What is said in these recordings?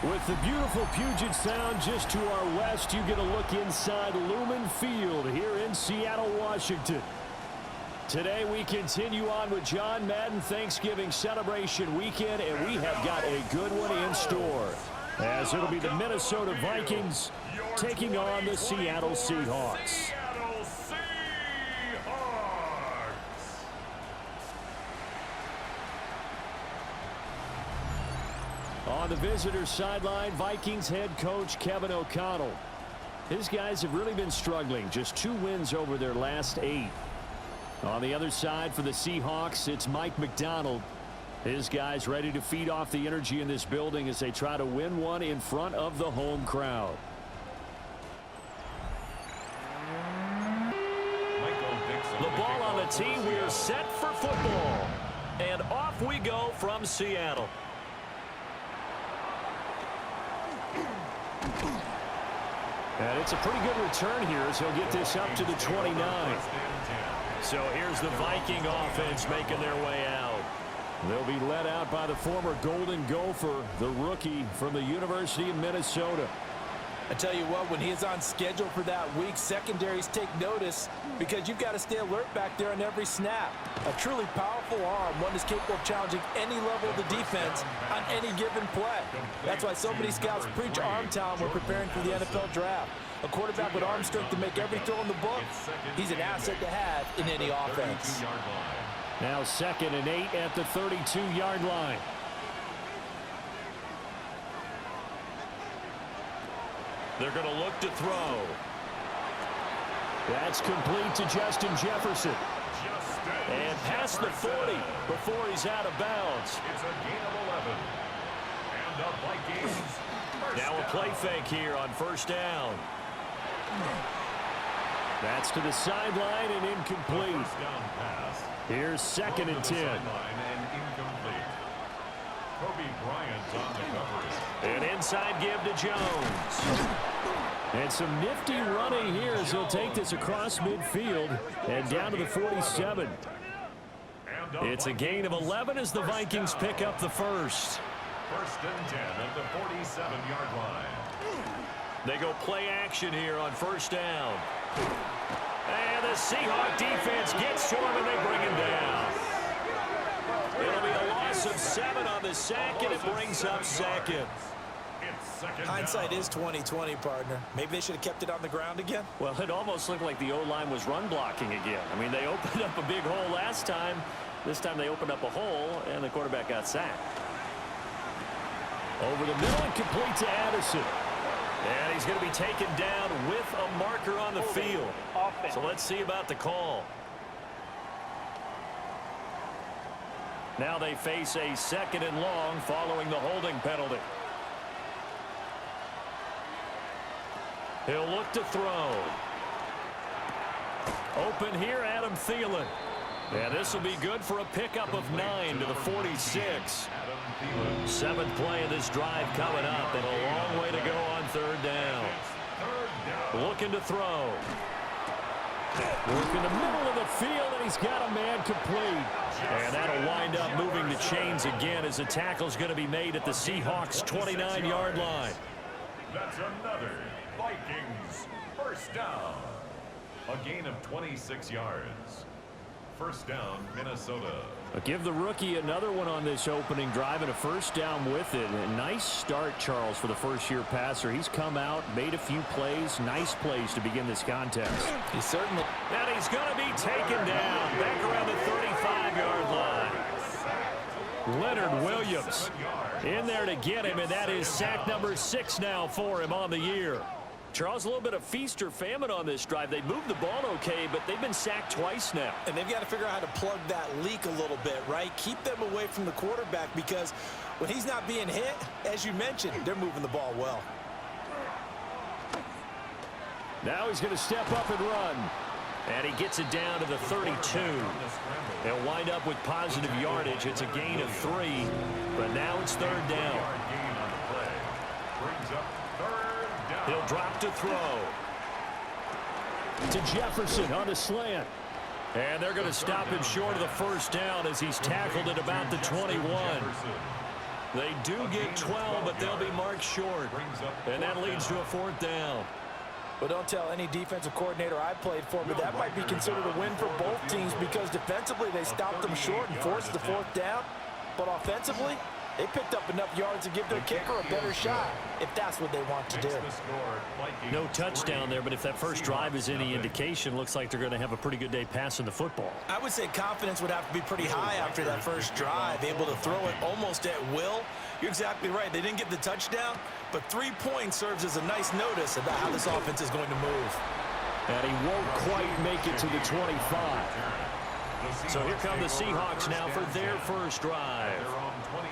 With the beautiful Puget Sound just to our west, you get a look inside Lumen Field here in Seattle, Washington. Today we continue on with John Madden Thanksgiving celebration weekend, and we have got a good one in store, as it'll be the Minnesota Vikings taking on the Seattle Seahawks. On the visitor sideline, Vikings head coach Kevin O'Connell. His guys have really been struggling, just 2 wins over their last 8. On the other side for the Seahawks, it's Mike McDonald. His guys ready to feed off the energy in this building as they try to win one in front of the home crowd. The ball on the tee. We are set for football. And off we go from Seattle. And it's a pretty good return here as he'll get this up to the 29. So here's the Viking offense making their way out. They'll be led out by the former Golden Gopher, the rookie from the University of Minnesota. I tell you what, when he is on schedule for that week, secondaries take notice because you've got to stay alert back there on every snap. A truly powerful arm, one is capable of challenging any level of the defense on any given play. That's why so many scouts preach arm talent when preparing for the NFL draft. A quarterback with arm strength to make every throw in the book, he's an asset to have in any offense. Now 2nd and 8 at the 32-yard line. They're going to look to throw. That's complete to Justin Jefferson. And past the 40 before he's out of bounds. It's a gain of 11. And the Vikings. Now a play fake here on 1st down. That's to the sideline and incomplete. Down pass. Here's 2nd and 10. And incomplete. Kobe Bryant on the coverage. An inside give to Jones. And some nifty running here as he'll take this across midfield and down to the 47. It's a gain of 11 as the Vikings pick up the first. 1st and 10 at the 47-yard line. They go play action here on 1st down. And the Seahawk defense gets to him and they bring him down. It'll be a loss of 7 on the sack, and it brings up 2nd. Hindsight is 20/20, partner. Maybe they should have kept it on the ground again. Well, it almost looked like the O-line was run blocking again. I mean, they opened up a big hole last time. This time they opened up a hole, and the quarterback got sacked. Over the middle and complete to Addison. And he's going to be taken down with a marker on the field. So let's see about the call. Now they face a 2nd and long following the holding penalty. He'll look to throw. Open here, Adam Thielen. And this will be good for a pickup of 9 to the 46. 7th play of this drive coming up, and a long way to go on 3rd down. Looking to throw. Work in the middle of the field, and he's got a man complete. And that'll wind up moving the chains again as the tackle's going to be made at the Seahawks' 29-yard line. That's another Vikings 1st down. A gain of 26 yards. 1st down, Minnesota. Give the rookie another one on this opening drive and a 1st down with it. A nice start, Charles, for the first-year passer. He's come out, made a few plays, nice plays to begin this contest. He certainly. And he's going to be taken down back around the 35-yard line. Leonard Williams in there to get him, and that is sack number 6 now for him on the year. Charles, a little bit of feast or famine on this drive. They moved the ball okay, but they've been sacked twice now. And they've got to figure out how to plug that leak a little bit, right? Keep them away from the quarterback because when he's not being hit, as you mentioned, they're moving the ball well. Now he's going to step up and run. And he gets it down to the 32. They'll wind up with positive yardage. It's a gain of 3, but now it's 3rd down. He'll drop to throw. To Jefferson on a slant. And they're going to stop him short of the 1st down as he's tackled at about the 21. They do get 12, but they'll be marked short. And that leads to a 4th down. Well, don't tell any defensive coordinator I played for, but that might be considered a win for both teams because defensively they stopped them short and forced the 4th down. But offensively, they picked up enough yards to give their kicker a better shot, if that's what they want to do. No touchdown there, but if that first drive is any indication, looks like they're going to have a pretty good day passing the football. I would say confidence would have to be pretty high after that first drive, able to throw it almost at will. You're exactly right. They didn't get the touchdown, but 3 points serves as a nice notice about how this offense is going to move. And he won't quite make it to the 25. So here come the Seahawks now for their first drive.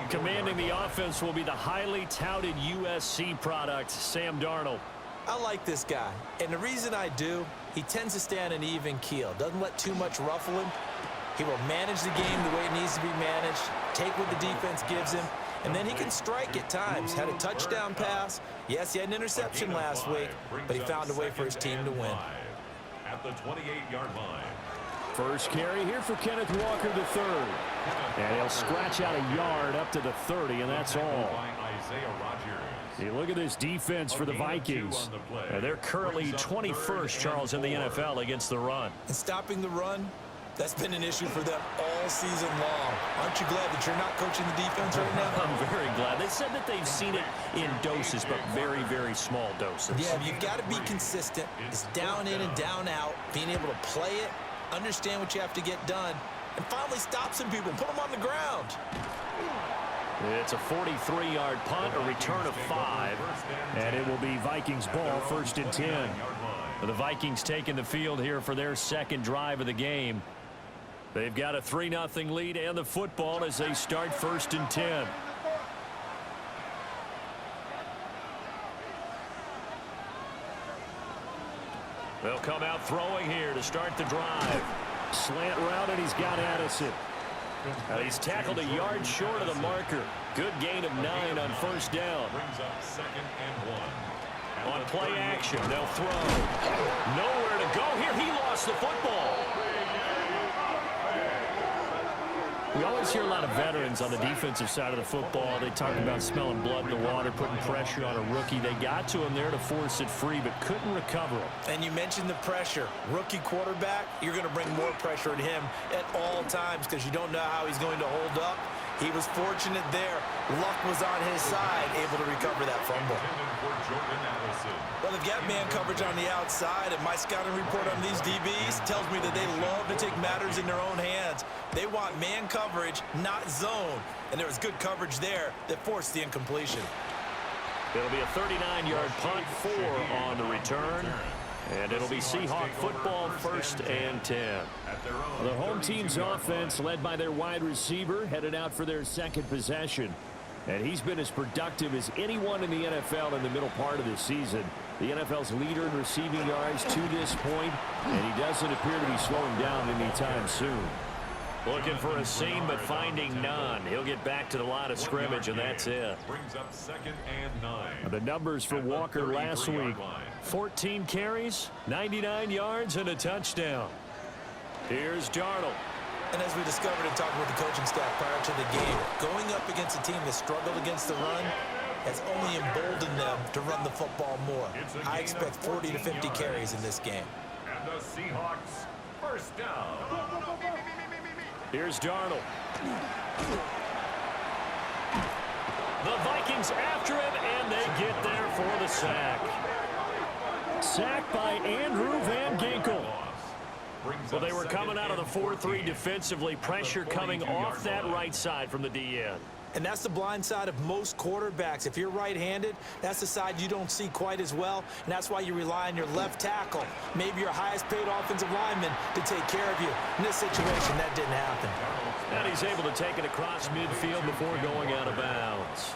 Commanding the offense will be the highly touted USC product, Sam Darnold. I like this guy, and the reason I do, he tends to stay on an even keel. Doesn't let too much ruffle him. He will manage the game the way it needs to be managed, take what the defense gives him, and then he can strike at times. Had a touchdown pass. Yes, he had an interception last week, but he found a way for his team to win. At the 28-yard line. First carry here for Kenneth Walker III. And he'll scratch out a yard up to the 30, and that's all. You look at this defense for the Vikings. They're currently 21st, Charles, in the NFL against the run. And stopping the run, that's been an issue for them all season long. Aren't you glad that you're not coaching the defense right now? I'm very glad. They said that they've seen it in doses, but very, very small doses. Yeah, you've got to be consistent. It's down in and down out, being able to play it, understand what you have to get done, and finally stop some people, put them on the ground. It's a 43-yard punt, a return of 5, and it will be Vikings ball, 1st and 10. The Vikings taking the field here for their second drive of the game. They've got a 3-0 lead and the football as they start 1st and 10. They'll come out throwing here to start the drive. Slant route, and he's got Addison. He's tackled a yard short of the marker. Good gain of 9 on 1st down. Brings up 2nd and 1. On play action, they'll throw. Nowhere to go here. He lost the football. We always hear a lot of veterans on the defensive side of the football. They talk about smelling blood in the water, putting pressure on a rookie. They got to him there to force it free, but couldn't recover him. And you mentioned the pressure. Rookie quarterback, you're going to bring more pressure at him at all times because you don't know how he's going to hold up. He was fortunate there. Luck was on his side, able to recover that fumble. Well, they've got man coverage on the outside, and my scouting report on these DBs tells me that they love to take matters in their own hands. They want man coverage, not zone. And there was good coverage there that forced the incompletion. It'll be a 39-yard punt, 4 on the return. And it'll be Seahawk football, 1st and 10. The home team's offense, led by their wide receiver, headed out for their second possession. And he's been as productive as anyone in the NFL in the middle part of this season. The NFL's leader in receiving yards to this point, and he doesn't appear to be slowing down anytime soon. Looking for a seam, but finding none. He'll get back to the line of scrimmage, and that's it. Brings up 2nd and 9. The numbers for Walker last week: 14 carries, 99 yards, and a touchdown. Here's Darnold. And as we discovered in talking with the coaching staff prior to the game, going up against a team that struggled against the run has only emboldened them to run the football more. I expect 40 to 50 carries in this game. And the Seahawks, 1st down. Here's Darnold. The Vikings after him, and they get there for the sack. Sacked by Andrew Van Ginkel. Well, they were coming out of the 4-3 defensively. Pressure coming off that right side from the DN. And that's the blind side of most quarterbacks. If you're right-handed, that's the side you don't see quite as well, and that's why you rely on your left tackle, maybe your highest-paid offensive lineman, to take care of you. In this situation, that didn't happen. And he's able to take it across midfield before going out of bounds.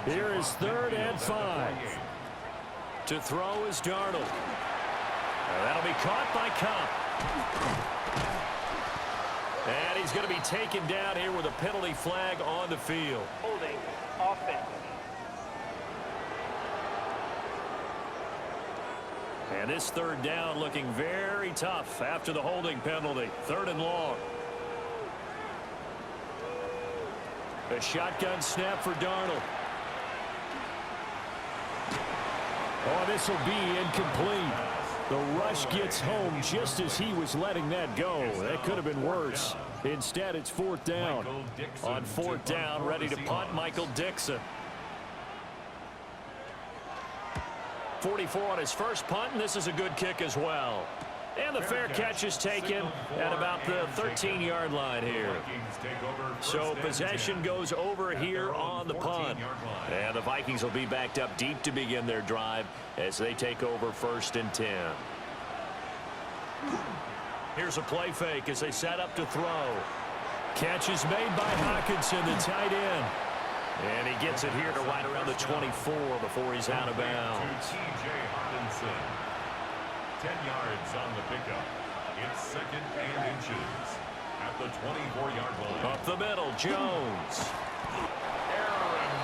Here is 3rd and 5. To throw is Darnold. That'll be caught by Cup. And he's going to be taken down here with a penalty flag on the field. Holding offense. And this 3rd down looking very tough after the holding penalty. 3rd and long. A shotgun snap for Darnold. Oh, this will be incomplete. The rush gets home just as he was letting that go. That could have been worse. Instead, it's fourth down. On fourth down, ready to punt, Michael Dixon. 44 on his first punt, and this is a good kick as well. And the fair catch is taken at about the 13-yard line here. So possession goes over here on the punt. And the Vikings will be backed up deep to begin their drive as they take over 1st and 10. Here's a play fake as they set up to throw. Catch is made by Hockenson, the tight end. And he gets it here to right around the 24 before he's out of bounds. 10 yards on the pickup. It's 2nd and inches at the 24-yard line. Up the middle, Jones.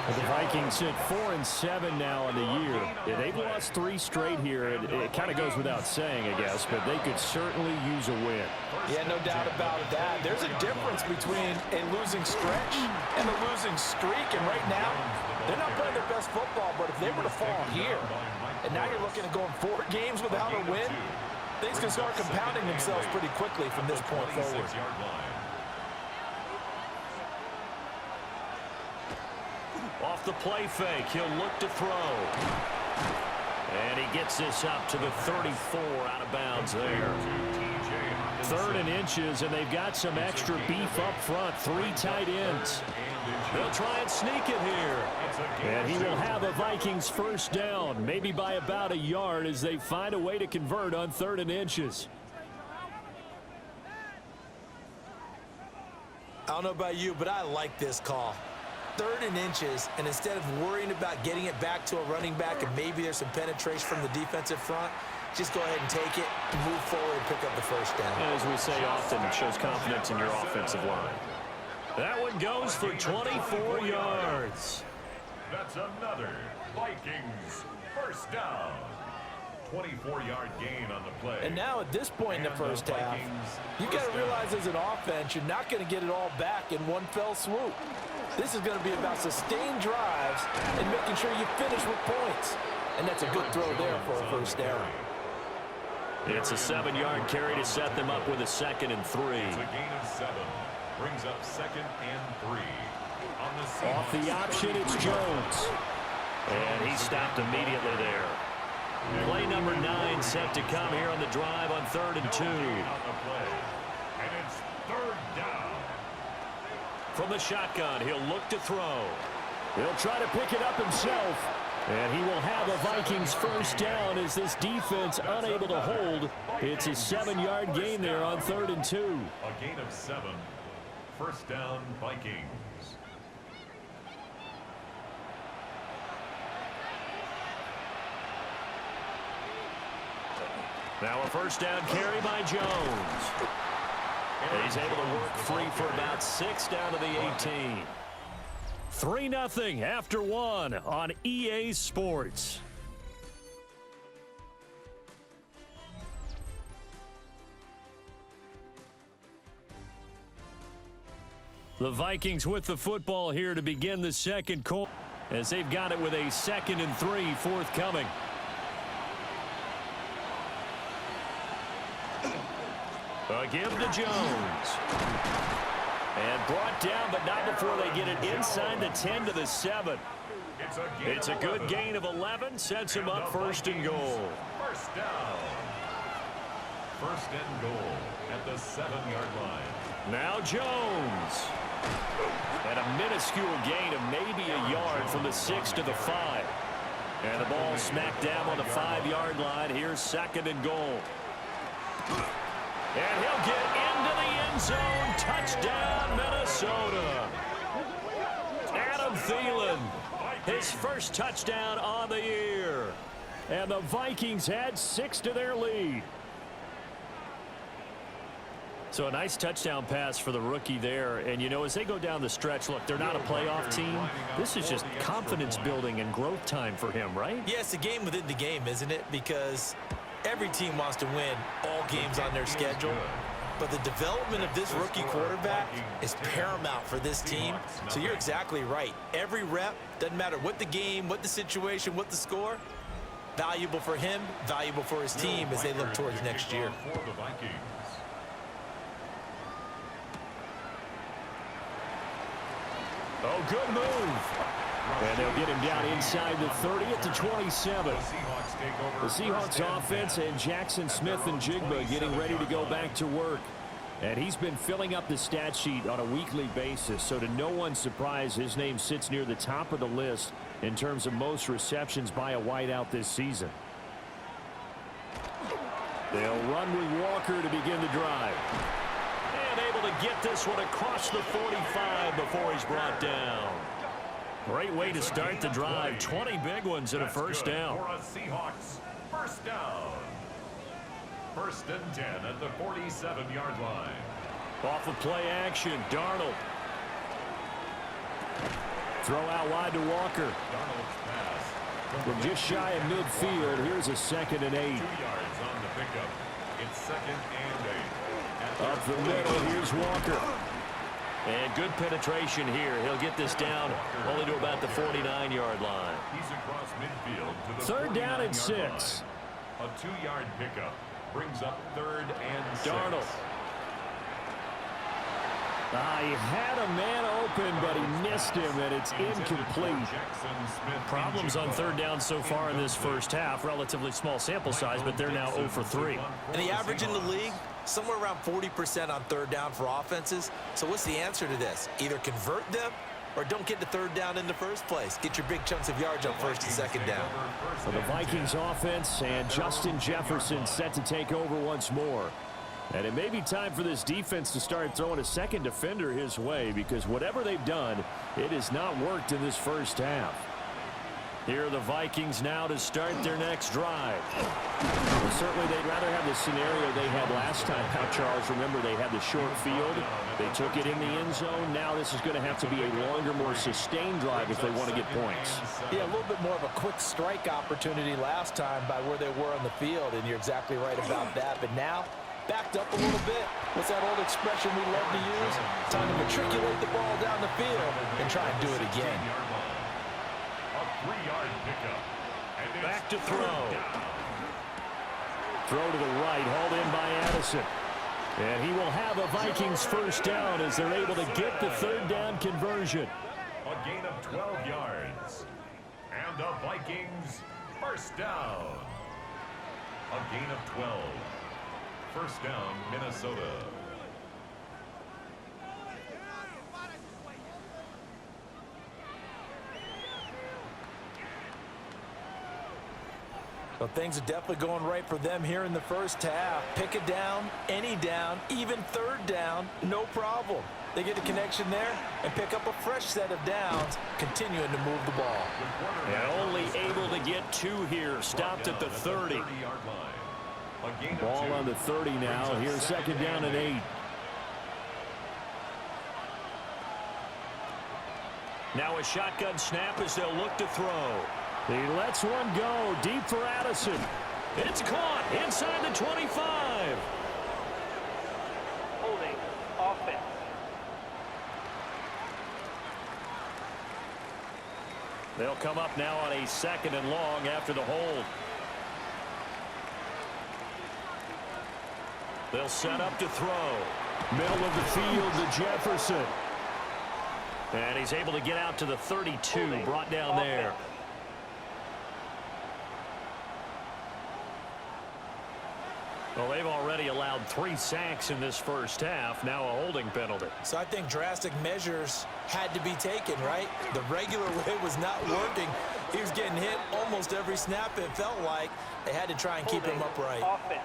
The Vikings sit 4-7 now on the year. Yeah, they've lost 3 straight here. It kind of goes without saying, I guess, but they could certainly use a win. Yeah, no doubt about that. There's a difference between a losing stretch and a losing streak, and right now, they're not playing their best football, but if they were to fall here, and now you're looking at going 4 games without a win, things can start compounding themselves pretty quickly from this point forward. Off the play fake, he'll look to throw. And he gets this up to the 34, out of bounds there. 3rd and inches, and they've got some extra beef up front. 3 tight ends. They'll try and sneak it here. And he will have a Vikings first down, maybe by about a yard as they find a way to convert on 3rd and inches. I don't know about you, but I like this call. 3rd and inches, and instead of worrying about getting it back to a running back and maybe there's some penetration from the defensive front, just go ahead and take it, move forward, and pick up the first down. And as we say often, it shows confidence in your offensive line. That one goes for 24 yards. That's another Vikings first down. 24-yard gain on the play. And now at this point in the first half, you've got to realize as an offense, you're not going to get it all back in one fell swoop. This is going to be about sustained drives and making sure you finish with points. And that's a good throw there for a first down. It's a 7-yard carry to set them up with a 2nd and 3. It's a gain of 7. Brings up 2nd and 3. On the Off the option, it's Jones. And he stopped immediately there. Play number 9 set to come here on the drive on 3rd and 2. And it's 3rd down. From the shotgun, he'll look to throw. He'll try to pick it up himself. And he will have a Vikings first down as this defense unable to hold. It's a 7-yard gain there on 3rd and 2. A gain of 7. First down, Vikings. Now a first down carry by Jones. And he's able to work free for about 6 down to the 18. 3-0 after 1 on EA Sports. The Vikings with the football here to begin the second quarter as they've got it with a 2nd and 3 forthcoming. A give to Jones. And brought down, but not before they get it inside the 10 to the 7. It's a good gain of 11, sets him up 1st and goal. First down. 1st and goal at the 7-yard line. Now Jones. And a minuscule gain of maybe a yard from the 6 to the 5. And the ball smacked down on the 5-yard line. Here's 2nd and goal. And he'll get into the end zone. Touchdown, Minnesota. Adam Thielen, his first touchdown on the year. And the Vikings add 6 to their lead. So a nice touchdown pass for the rookie there. And, you know, as they go down the stretch, look, they're not a playoff team. This is just confidence building and growth time for him, right? Yeah, it's a game within the game, isn't it? Because every team wants to win all games on their schedule. But the development of this rookie quarterback is paramount for this team. So you're exactly right. Every rep, doesn't matter what the game, what the situation, what the score, valuable for him, valuable for his team as they look towards next year. For the Vikings. Oh, good move. And they'll get him down inside the 30 at the 27. The Seahawks offense and Jackson Smith-Njigba getting ready to go back to work. And he's been filling up the stat sheet on a weekly basis. So to no one's surprise, his name sits near the top of the list in terms of most receptions by a wideout this season. They'll run with Walker to begin the drive. And able to get this one across the 45 before he's brought down. Great way to start the drive. 20 big ones and a first down. For a Seahawks first down. 1st and 10 at the 47-yard line. Off of play action, Darnold. Throw out wide to Walker. Darnold's pass. From just shy of midfield, here's a 2nd and 8. 2 yards on the pickup. It's 2nd and 8. Up the middle, here's Walker. And good penetration here. He'll get this down only to about the 49-yard line. He's across midfield to the 3rd down and 49-yard 6. line. A 2-yard pickup brings up 3rd and 6. Darnold. He had a man open, but he missed him, and it's incomplete. Problems on 3rd down so far in this first half. Relatively small sample size, but they're now 0 for 3. And the average in the league, somewhere around 40% on 3rd down for offenses. So what's the answer to this? Either convert them or don't get to 3rd down in the first place. Get your big chunks of yards on 1st and 2nd down. For the Vikings offense, and Justin Jefferson set to take over once more. And it may be time for this defense to start throwing a second defender his way, because whatever they've done, it has not worked in this first half. Here are the Vikings now to start their next drive. Well, certainly they'd rather have the scenario they had last time out, Charles. Remember, they had the short field. They took it in the end zone. Now this is going to have to be a longer, more sustained drive if they want to get points. Yeah, a little bit more of a quick strike opportunity last time by where they were on the field, and you're exactly right about that. But now, backed up a little bit. What's that old expression we love to use? Time to matriculate the ball down the field and try and do it again. A 3-yard pickup. And Back to throw. Throw to the right, hauled in by Addison. And he will have a Vikings first down as they're able to get the 3rd down conversion. a gain of 12 yards. And the Vikings first down. A gain of 12. First down, Minnesota. Well, things are definitely going right for them here in the first half. Pick a down, any down, even 3rd down, no problem. They get a connection there and pick up a fresh set of downs, continuing to move the ball. And only able to get 2 here. Stopped at the 30. Ball on the 30 now. Here's 2nd down and 8. Now a shotgun snap as they'll look to throw. He lets one go deep for Addison. It's caught inside the 25. Holding offense. They'll come up now on a 2nd and long after the hold. They'll set up to throw. Middle of the field to Jefferson. And he's able to get out to the 32, brought down there. Well, they've already allowed 3 sacks in this first half. Now a holding penalty. So I think drastic measures had to be taken, right? The regular way was not working. He was getting hit almost every snap, it felt like. They had to try and keep him upright. Offense.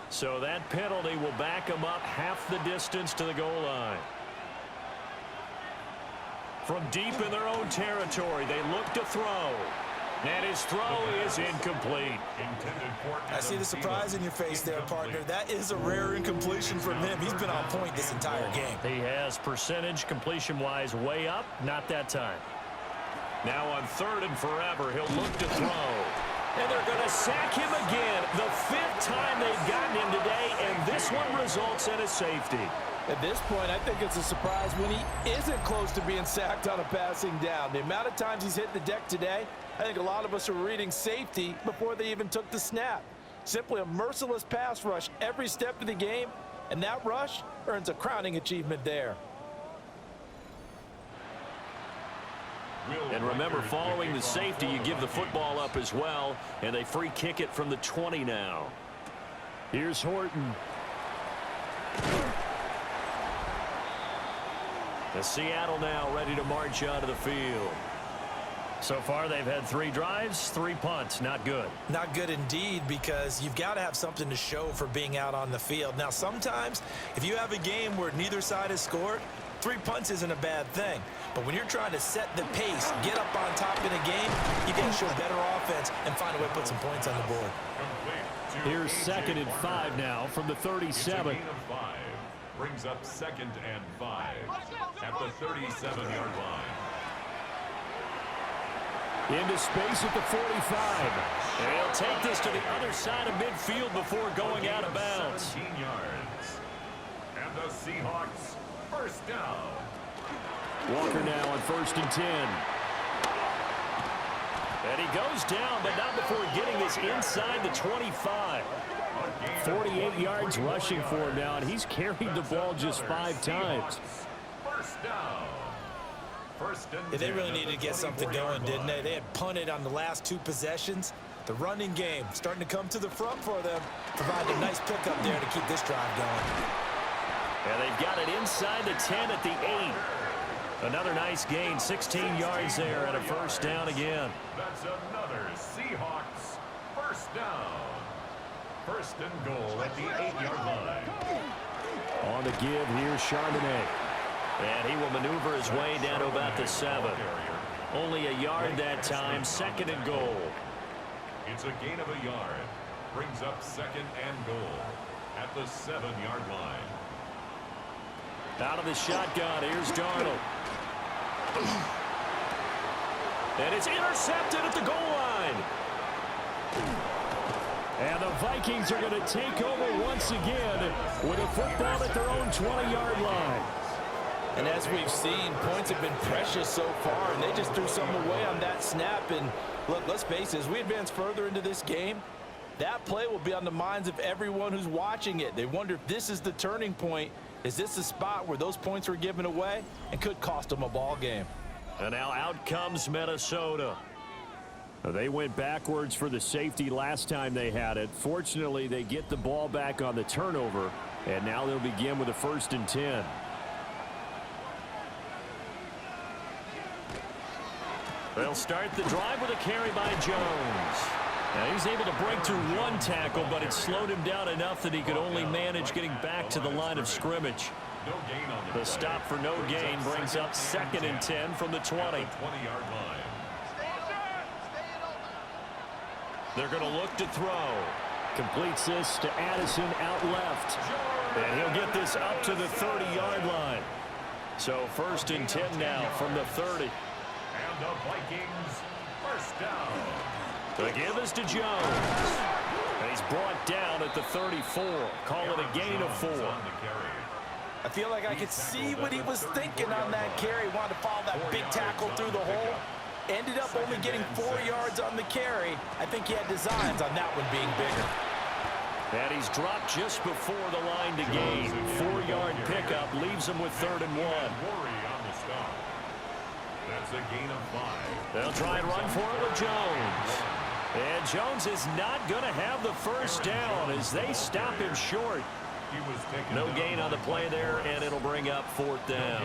So that penalty will back them up half the distance to the goal line. From deep in their own territory, they look to throw. And his throw is incomplete. I see the surprise in your face there, partner. That is a rare incompletion from him. He's been on point this entire game. He has percentage completion-wise way up, not that time. Now on 3rd and forever, he'll look to throw. And they're going to sack him again. The 5th time they've gotten him today, and this one results in a safety. At this point, I think it's a surprise when he isn't close to being sacked on a passing down. The amount of times he's hit the deck today, I think a lot of us are reading safety before they even took the snap. Simply a merciless pass rush every step of the game, and that rush earns a crowning achievement there. And remember, following the safety, you give the football up as well, and they free kick it from the 20 now. Here's Horton. The Seattle now ready to march onto the field. So far, they've had 3 drives, 3 punts. Not good. Not good indeed, because you've got to have something to show for being out on the field. Now, sometimes, if you have a game where neither side has scored, 3 punts isn't a bad thing. But when you're trying to set the pace, get up on top in a game, you got to show better offense and find a way to put some points on the board. Here's 2nd and 5 now from the 37. It's a gain of 5. Brings up 2nd and 5 at the 37-yard line. Into space at the 45. And he'll take this to the other side of midfield before going out of bounds. 17 yards. And the Seahawks first down. Walker now on 1st and 10. And he goes down, but not before getting this inside the 25. 48 yards rushing for him now, and he's carried the ball just 5 times. First down. Yeah, they really needed to get something going, didn't they? They had punted on the last 2 possessions. The running game starting to come to the front for them. Provided a nice pickup there to keep this drive going. And they've got it inside the 10 at the 8. Another nice gain, 16 yards there, and a first down again. That's another Seahawks first down. 1st and goal at the 8-yard line. On the give, here's Charbonnet. And he will maneuver his way down to about the 7. Only a yard that time, 2nd and goal. It's a gain of a yard. Brings up 2nd and goal at the 7-yard line. Out of the shotgun, here's Darnold. And it's intercepted at the goal line. And the Vikings are going to take over once again with a football at their own 20-yard line. And as we've seen, points have been precious so far, and they just threw some away on that snap. And look, let's face it, as we advance further into this game, that play will be on the minds of everyone who's watching it. They wonder if this is the turning point. Is this the spot where those points were given away and could cost them a ball game? And now out comes Minnesota. They went backwards for the safety last time they had it. Fortunately, they get the ball back on the turnover, and now they'll begin with a 1st and 10. They'll start the drive with a carry by Jones. Now he's able to break through 1 tackle, but it slowed him down enough that he could only manage getting back to the line of scrimmage. The stop for no gain brings up 2nd and 10 from the 20. 20-yard line. They're going to look to throw. Completes this to Addison out left. And he'll get this up to the 30-yard line. So 1st and 10 now from the 30. And the Vikings first down. The give is to Jones. And he's brought down at the 34. Call it a gain of 4. I feel like I could see what he was thinking on that carry. Wanted to follow that big tackle through the hole. Ended up only getting 4 yards on the carry. I think he had designs on that one being bigger. And he's dropped just before the line to gain. 4-yard pickup leaves him with 3rd and 1. That's a gain of 5. They'll try and run for it with Jones. And Jones is not going to have the first down as they stop him short. No gain on the play there, and it'll bring up 4th down.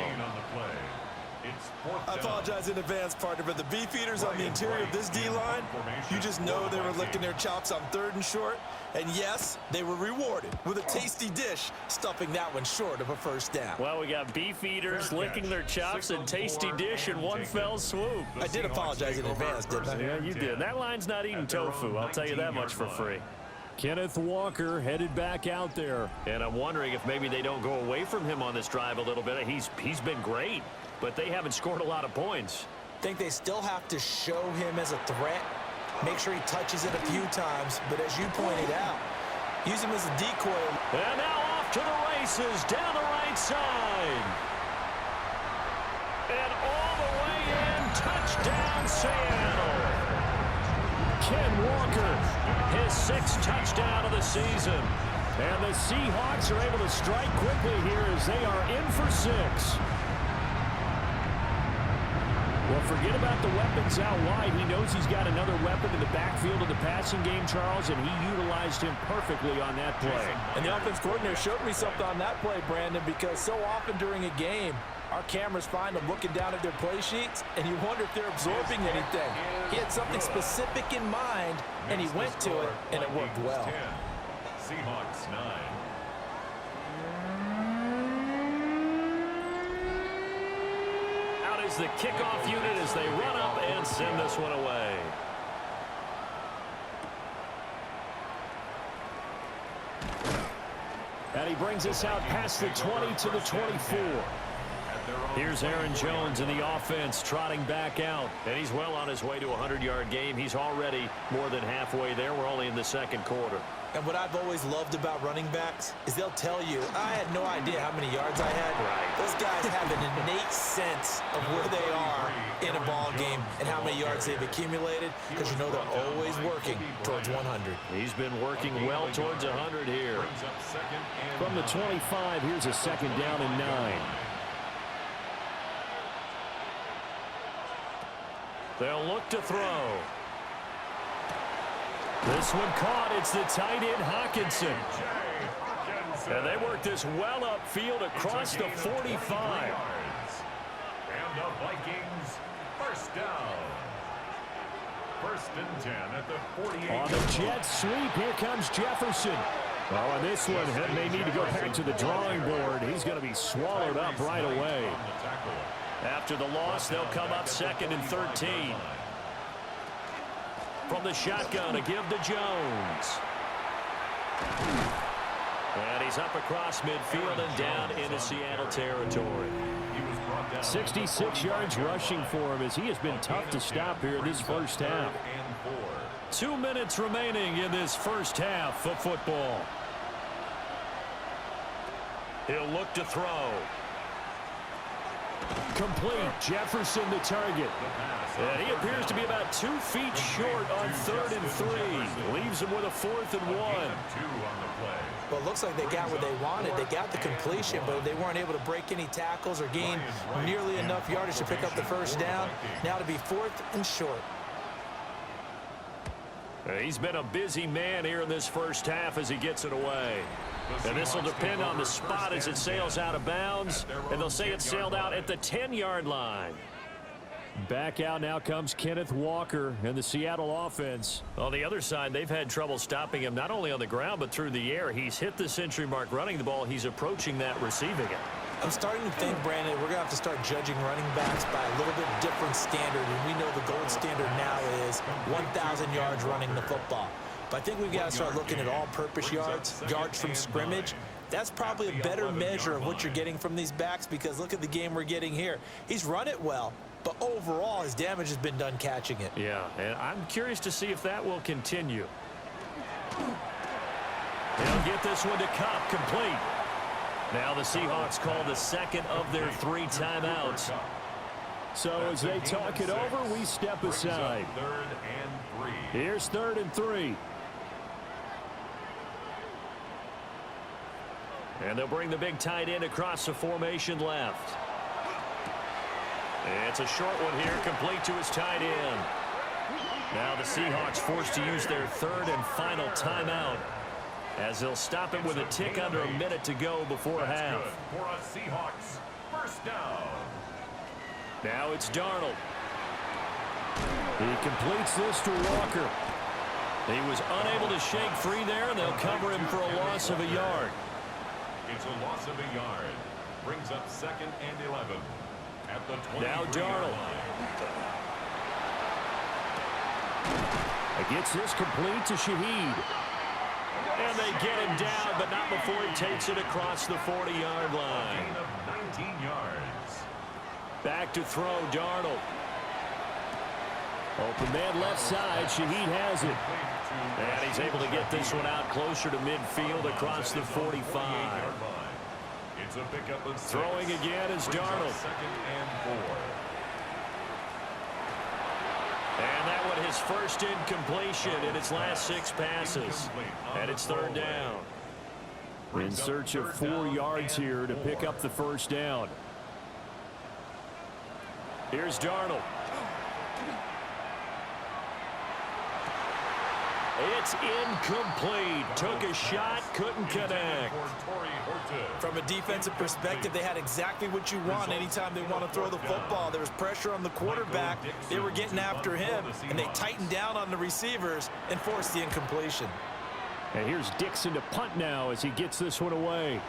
I apologize in advance, partner, but the Beefeaters on the interior of this D-line, you just know they were licking their chops on 3rd and short. And yes, they were rewarded with a tasty dish, stuffing that one short of a first down. Well, we got Beefeaters licking their chops and tasty dish in one fell swoop. I did apologize in advance, didn't I? Yeah, you did. That line's not eating tofu, I'll tell you that much for free. Kenneth Walker headed back out there. And I'm wondering if maybe they don't go away from him on this drive a little bit. He's been great, but they haven't scored a lot of points. Think they still have to show him as a threat Make sure he touches it a few times, but as you pointed out, use him as a decoy. And now off to the races down the right side. And all the way in, touchdown Seattle. Ken Walker, his 6th touchdown of the season. And the Seahawks are able to strike quickly here as they are in for 6. Well, forget about the weapons out wide. He knows he's got another weapon in the backfield of the passing game, Charles, and he utilized him perfectly on that play. And the offense coordinator showed me something on that play, Brandon, because so often during a game, our cameras find them looking down at their play sheets, and you wonder if they're absorbing anything. He had something specific in mind, and he went to it, and it worked well. Seahawks 9. Out is the kickoff unit as they run up and send this one away. And he brings us out past the 20 to the 24. Here's Aaron Jones in the offense trotting back out. And he's well on his way to a 100-yard game. He's already more than halfway there. We're only in the 2nd quarter. And what I've always loved about running backs is they'll tell you, I had no idea how many yards I had. Right. Those guys have an innate sense of where they are in a ball game and how many yards they've accumulated, because you know they're always working towards 100. He's been working well towards 100 here. From the 25, here's a 2nd down and 9. They'll look to throw. This one caught. It's the tight end, Hawkinson. And they work this well upfield across the 45. And the Vikings, 1st down. 1st and 10 at the 48. On the jet sweep, here comes Jefferson. Well, on this one, he may need to go back to the drawing board. He's going to be swallowed up right away. After the loss, they'll come up 2nd and 13. From the shotgun, a give to Jones. And he's up across midfield and down into Seattle territory. 66 yards rushing for him as he has been tough to stop here in this first half. 2 minutes remaining in this first half of football. He'll look to throw. Complete. Jefferson the target. And he appears to be about 2 feet short on 3rd and 3. Leaves him with a 4th and 1. Well, it looks like they got what they wanted. They got the completion, but they weren't able to break any tackles or gain nearly enough yardage to pick up the 1st down. Now to be 4th and short. He's been a busy man here in this first half as he gets it away. And this will depend on the spot as it sails out of bounds. And they'll say it sailed out at the 10-yard line. Back out now comes Kenneth Walker and the Seattle offense. On the other side, they've had trouble stopping him not only on the ground but through the air. He's hit the century mark running the ball. He's approaching that receiving it. I'm starting to think, Brandon, we're going to have to start judging running backs by a little bit different standard. And we know the gold standard now is 1,000 yards running the football. But I think we've got to start looking at all-purpose yards, yards from scrimmage. That's probably a better measure of what you're getting from these backs, because look at the game we're getting here. He's run it well, but overall his damage has been done catching it. Yeah, and I'm curious to see if that will continue. They'll get this one to Cup, complete. Now the Seahawks call the 2nd of their 3 timeouts. So as they talk it over, we step aside. Here's 3rd and 3. And they'll bring the big tight end across the formation left. It's a short one here, complete to his tight end. Now the Seahawks forced to use their 3rd and final timeout, as they'll stop it with a tick under a minute to go before half. For a Seahawks 1st down. Now it's Darnold. He completes this to Walker. He was unable to shake free there, and they'll cover him for a loss of a yard. It's a loss of a yard. Brings up 2nd and 11 at the 23-yard now Darnold. Gets this complete to Shaheed. And they get him down, but not before he takes it across the 40-yard line. Gain of 19 yards. Back to throw, Darnold. Open man left side. Shaheed has it. And he's able to get this one out closer to midfield across the 45. It's a pickup of 6. Throwing again is Darnold. 2nd and 4. And that one his first incompletion in its last 6 passes. And it's 3rd down. In search of 4 yards here to pick up the first down. Here's Darnold. It's incomplete. Took a shot, couldn't connect. From a defensive perspective, they had exactly what you want anytime they want to throw the football. There was pressure on the quarterback. They were getting after him, and they tightened down on the receivers and forced the incompletion. And here's Dixon to punt now as he gets this one away.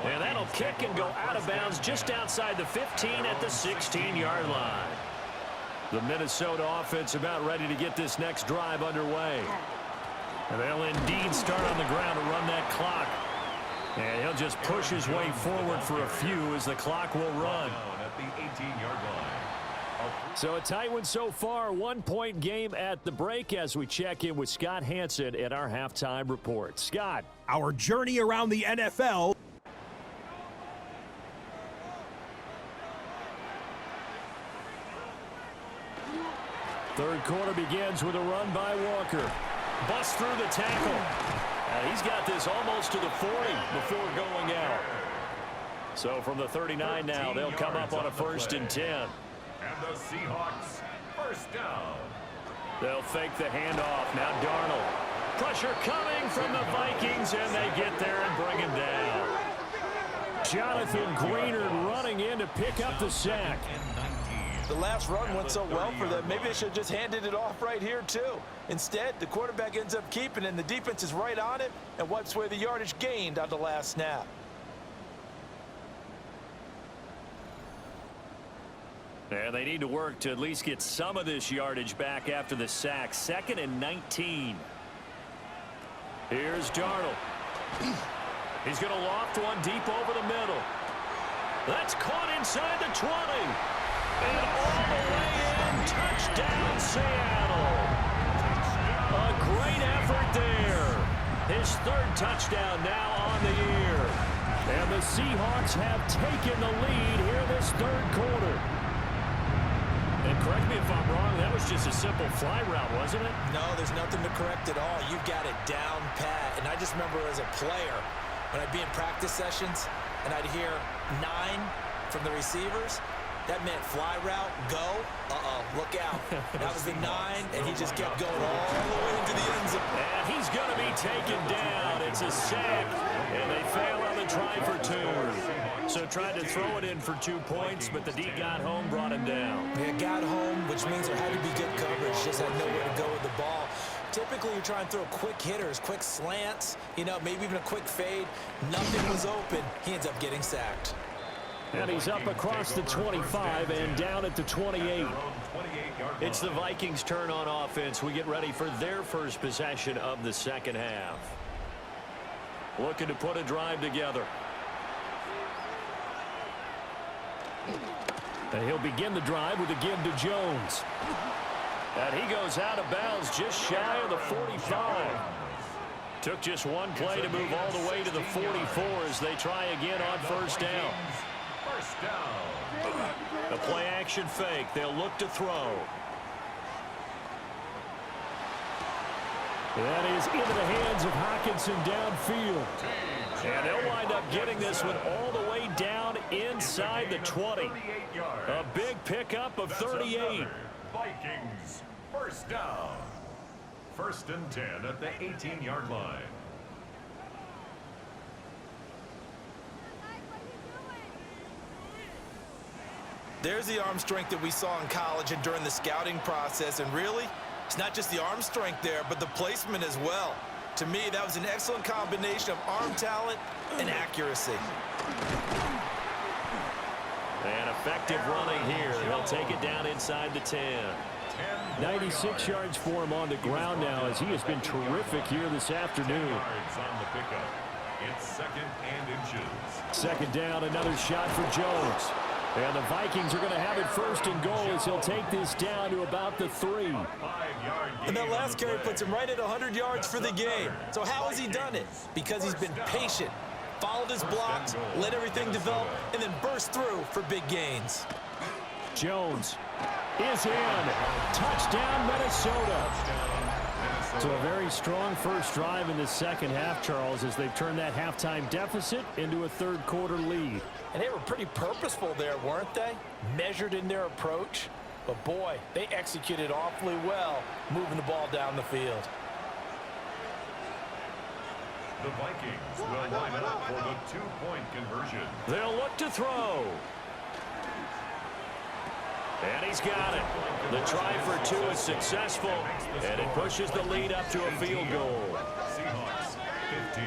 And that'll kick and go out of bounds just outside the 15 at the 16-yard line. The Minnesota offense about ready to get this next drive underway. And they'll indeed start on the ground to run that clock. And he'll just push his way forward for a few as the clock will run. At the 18-yard line. So a tight one so far. 1-point game at the break as we check in with Scott Hansen at our halftime report. Scott. Our journey around the NFL. Third quarter begins with a run by Walker. Bust through the tackle. He's got this almost to the 40 before going out. So from the 39 now, they'll come up on a 1st and 10. And the Seahawks, 1st down. They'll fake the handoff. Now Darnold. Pressure coming from the Vikings, and they get there and bring him down. Jonathan Greenard running in to pick up the sack. The last run went so well for them. Maybe they should have just handed it off right here, too. Instead, the quarterback ends up keeping it, and the defense is right on it and wipes away the yardage gained on the last snap. And they need to work to at least get some of this yardage back after the sack. 2nd and 19. Here's Darnold. He's going to loft one deep over the middle. That's caught inside the 20. And all the way in, touchdown Seattle. A great effort there. His 3rd touchdown now on the year. And the Seahawks have taken the lead here this 3rd quarter. And correct me if I'm wrong, that was just a simple fly route, wasn't it? No, there's nothing to correct at all. You've got it down pat. And I just remember as a player, when I'd be in practice sessions and I'd hear 9 from the receivers, that meant fly route, go, look out. That was the 9, and he just kept going all the way into the end zone. And he's going to be taken down. It's a sack, and they fail on the try for 2. So tried to throw it in for 2 points, but the D got home, brought him down. Yeah, got home, which means there had to be good coverage. Just had nowhere to go with the ball. Typically, you try and throw quick hitters, quick slants, maybe even a quick fade. Nothing was open. He ends up getting sacked. And he's up across the 25 and down at the 28. It's the Vikings' turn on offense. We get ready for their first possession of the 2nd half. Looking to put a drive together. And he'll begin the drive with a give to Jones. And he goes out of bounds just shy of the 45. Took just one play to move all the way to the 44 as they try again on 1st down. First down. The play action fake. They'll look to throw. That is into the hands of Hockenson downfield. And they'll wind up getting this one all the way down inside the 20. A big pickup of 38. Vikings, 1st down. 1st and 10 at the 18-yard line. There's the arm strength that we saw in college and during the scouting process. And really, it's not just the arm strength there, but the placement as well. To me, that was an excellent combination of arm talent and accuracy. And effective running here. He'll take it down inside the 10. 96 yards for him on the ground now as he has been terrific here this afternoon. On the pickup. It's 2nd and inches. 2nd down, another shot for Jones. And the Vikings are going to have it first and goal as he'll take this down to about the 3. And that last carry puts him right at 100 yards for the game. So how has he done it? Because he's been patient, followed his blocks, let everything develop, and then burst through for big gains. Jones is in. Touchdown, Minnesota. So a very strong first drive in the second half, Charles, as they've turned that halftime deficit into a third-quarter lead. And they were pretty purposeful there, weren't they? Measured in their approach. But, boy, they executed awfully well, moving the ball down the field. The Vikings will line up for the two-point conversion. They'll look to throw. And he's got it. The try for 2 is successful, and it pushes the lead up to a field goal. Seahawks 15.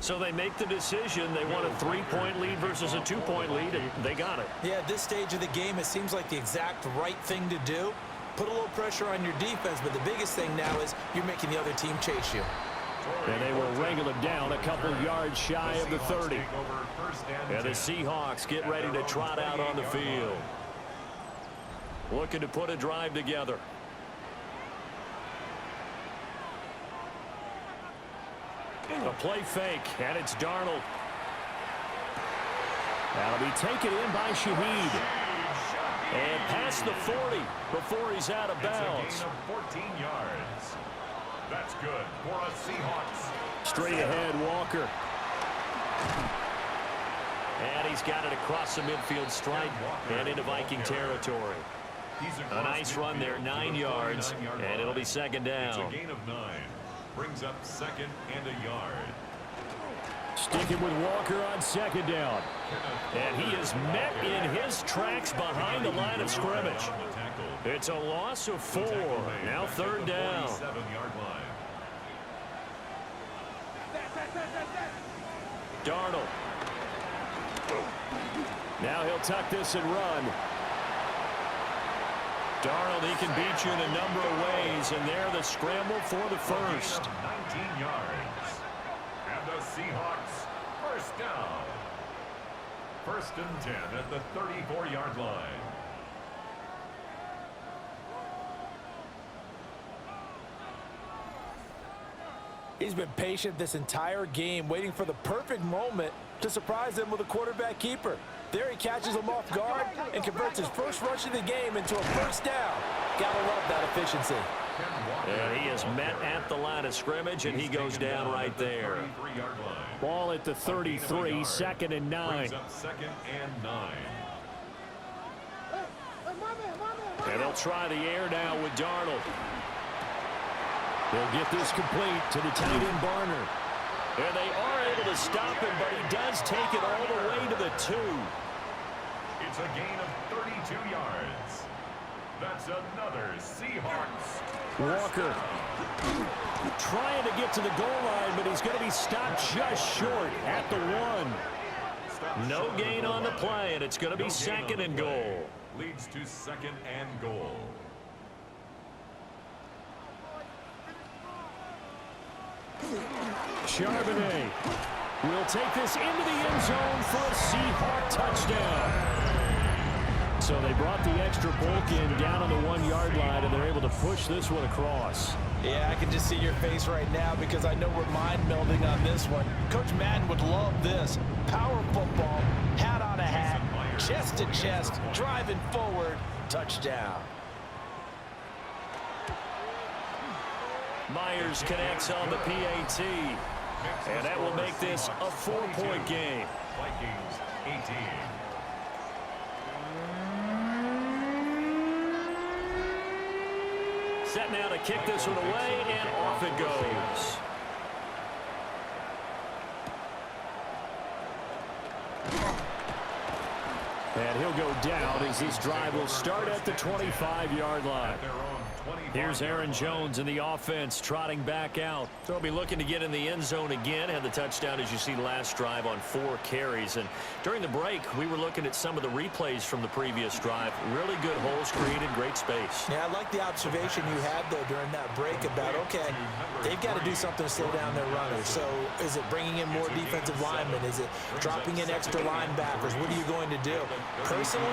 So they make the decision. They want a 3-point lead versus a 2-point lead, and they got it. Yeah, at this stage of the game, it seems like the exact right thing to do. Put a little pressure on your defense, but the biggest thing now is you're making the other team chase you. And they will wrangle him down a couple yards shy of the 30. And the Seahawks get ready to trot out on the field. Looking to put a drive together. A play fake, and it's Darnold. That'll be taken in by Shaheed. And past the 40 before he's out of bounds. It's a gain of 14 yards. That's good for a Seahawks. Straight ahead, Walker. And he's got it across the midfield stripe and into Viking territory. A nice run there, 9 yards, and it'll be second down. It's a gain of 9. Brings up second and a yard. Sticking with Walker on second down. And he is met in his tracks behind the line of scrimmage. It's a loss of 4. Now third down. Darnold. Now he'll tuck this and run. Darnold, he can beat you in a number of ways, and there the scramble for the first. 19 yards. And the Seahawks first down. First and 10 at the 34-yard line. He's been patient this entire game, waiting for the perfect moment to surprise them with a quarterback keeper. There he catches him off guard and converts his first rush of the game into a first down. Gotta love that efficiency. And he is met at the line of scrimmage, and he goes down right there. Ball at the 33, second and 9. Second and 9. And they'll try the air now with Darnold. They'll get this complete to the tight end Barner. And they are able to stop him, but he does take it all the way to the 2. It's a gain of 32 yards. That's another Seahawks. Walker trying to get to the goal line, but he's going to be stopped just short at the 1. No gain on the play, and it's going to be second and goal. Leads to second and goal. Charbonnet will take this into the end zone for a Seahawk touchdown. So they brought the extra bulk in down on the 1-yard line, and they're able to push this one across. Yeah, I can just see your face right now because I know we're mind melding on this one. Coach Madden would love this. Power football, hat on a hat, chest to chest, driving forward, touchdown. Myers connects on the PAT, and that will make this a 4-point game. Vikings 18. Set now to kick this one away, and off it goes. And he'll go down as this drive will start at the 25-yard line. Here's Aaron Jones in the offense trotting back out. So he'll be looking to get in the end zone again. Had the touchdown, as you see, last drive on 4 carries. And during the break, we were looking at some of the replays from the previous drive. Really good holes created, great space. Yeah, I like the observation you had, though, during that break about, okay, they've got to do something to slow down their runners. So is it bringing in more defensive linemen? Is it dropping in extra linebackers? What are you going to do? Personally,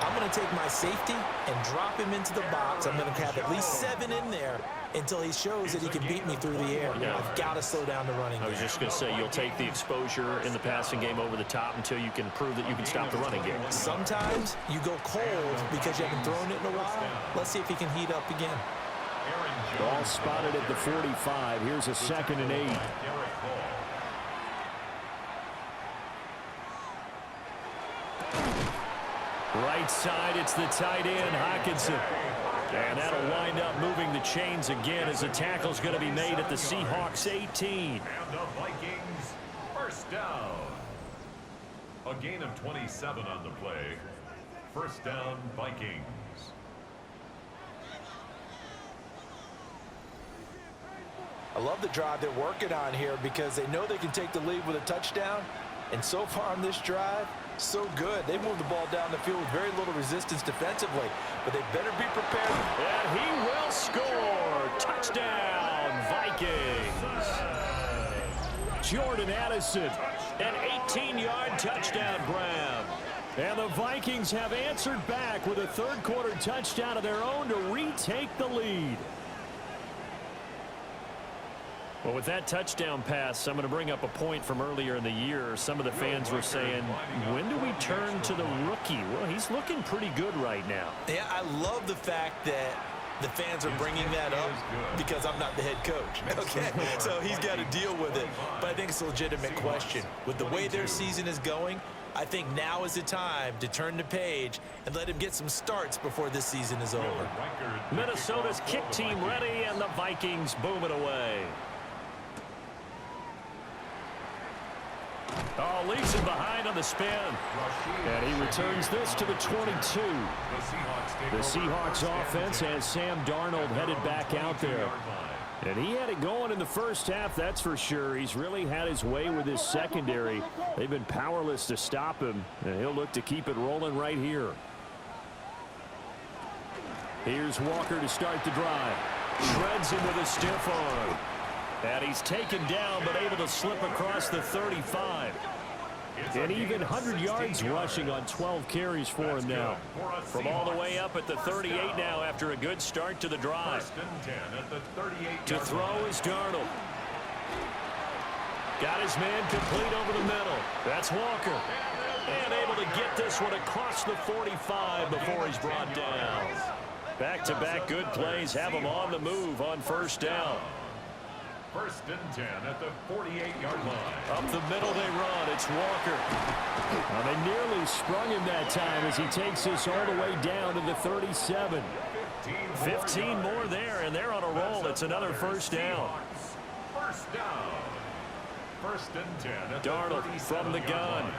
I'm going to take my safety and drop him into the box. I'm going to have at least 7 in there until he shows that he can beat me through the air. Yeah. I've got to slow down the running game. I was just going to say, you'll take the exposure in the passing game over the top until you can prove that you can stop the running game. Sometimes you go cold because you haven't thrown it in a while. Let's see if he can heat up again. Ball spotted at the 45. Here's a 2nd and 8. Right side, it's the tight end, Hawkinson. And that'll wind up moving the chains again as the tackle's going to be made at the Seahawks 18. And the Vikings, first down. A gain of 27 on the play. First down, Vikings. I love the drive they're working on here because they know they can take the lead with a touchdown. And so far on this drive, so good. They moved the ball down the field with very little resistance defensively, but they better be prepared. And he will score. Touchdown, Vikings. Jordan Addison, an 18-yard touchdown grab. And the Vikings have answered back with a third-quarter touchdown of their own to retake the lead. Well, with that touchdown pass, I'm going to bring up a point from earlier in the year. Some of the fans were saying, when do we turn to the rookie? Well, he's looking pretty good right now. Yeah, I love the fact that the fans are bringing that up because I'm not the head coach. Okay, so he's got to deal with it. But I think it's a legitimate question. With the way their season is going, I think now is the time to turn the page and let him get some starts before this season is over. Minnesota's kick team ready, and the Vikings boom it away. Oh, leaves him behind on the spin. And he returns this to the 22. The Seahawks offense has Sam Darnold headed back out there. And he had it going in the first half, that's for sure. He's really had his way with his secondary. They've been powerless to stop him, and he'll look to keep it rolling right here. Here's Walker to start the drive. Shreds him with a stiff arm. And he's taken down, but able to slip across the 35. And even 100 yards rushing on 12 carries for him now. From all the way up at the 38 now after a good start to the drive. To throw is Darnold. Got his man complete over the middle. That's Walker. And able to get this one across the 45 before he's brought down. Back-to-back good plays have him on the move on first down. First and 10 at the 48-yard line. Up the middle they run. It's Walker. Well, they nearly sprung him that time as he takes this all the way down to the 37. 15 more there, and they're on a roll. It's another first down. First down. First and 10 at Darnold from the gun. line.